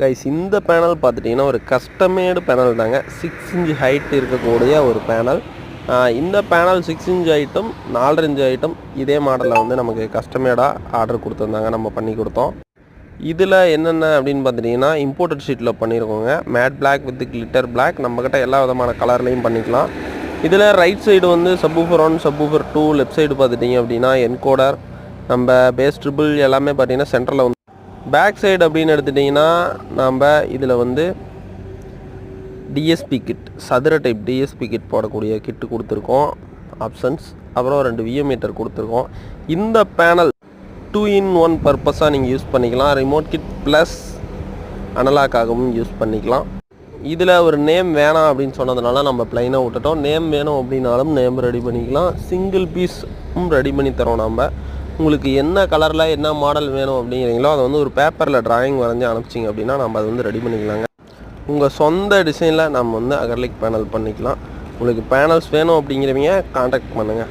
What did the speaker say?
Guys இந்த panel பார்த்துட்டிங்கன்னா ஒரு கஸ்டமேடு பேனல் தாங்க. 6 இன்ச் ஹைட் இருக்கக்கூடிய ஒரு பேனல். இந்த panel 6 inch item 4.5 inch item இதே மாடலில் வந்து நமக்கு கஸ்டமேடாக ஆர்டர் கொடுத்துருந்தாங்க, நம்ம பண்ணி கொடுத்தோம். இதில் என்னென்ன அப்படின்னு பார்த்துட்டிங்கன்னா இம்போர்ட்டட் ஷீட்டில் பண்ணியிருக்கோங்க. Matte black with glitter black. நம்மக்கிட்ட எல்லா விதமான கலர்லேயும் பண்ணிக்கலாம். இதில் ரைட் சைடு வந்து சப்வூஃபர் 1 சப்வூஃபர் 2, லெஃப்ட் சைடு பார்த்துட்டிங்க அப்படின்னா என்கோடர், நம்ம பேஸ் ட்ரிபிள் எல்லாமே பார்த்திங்கன்னா சென்டரில் வந்து. பேக் சைடு அப்படின்னு எடுத்துட்டிங்கன்னா நம்ம இதில் வந்து டிஎஸ்பி கிட், சதுர டைப் டிஎஸ்பி கிட் போடக்கூடிய கிட்டு கொடுத்துருக்கோம் ஆப்ஷன்ஸ். அப்புறம் 2 விஎம் மீட்டர் கொடுத்துருக்கோம். இந்த பேனல் 2-in-1 பர்பஸாக நீங்கள் யூஸ் பண்ணிக்கலாம். ரிமோட் கிட் ப்ளஸ் அனலாக்காகவும் யூஸ் பண்ணிக்கலாம். இதில் ஒரு நேம் வேணாம் அப்படின்னு சொன்னதுனால நம்ம ப்ளைனாக விட்டுட்டோம். நேம் வேணும் அப்படின்னாலும் நேம் ரெடி பண்ணிக்கலாம். சிங்கிள் பீஸும் ரெடி பண்ணி தரோம் நம்ம. உங்களுக்கு என்ன கலரில் என்ன மாடல் வேணும் அப்படிங்கிறீங்களோ அதை வந்து ஒரு பேப்பரில் ட்ராயிங் வரைஞ்சி அனுப்பிச்சிங்க அப்படின்னா நம்ம அதை வந்து ரெடி பண்ணிக்கலாங்க. உங்கள் சொந்த டிசைனில் நம்ம வந்து அக்ரிலிக் பேனல் பண்ணிக்கலாம். உங்களுக்கு பேனல்ஸ் வேணும் அப்படிங்கிறவங்க கான்டாக்ட் பண்ணுங்கள்.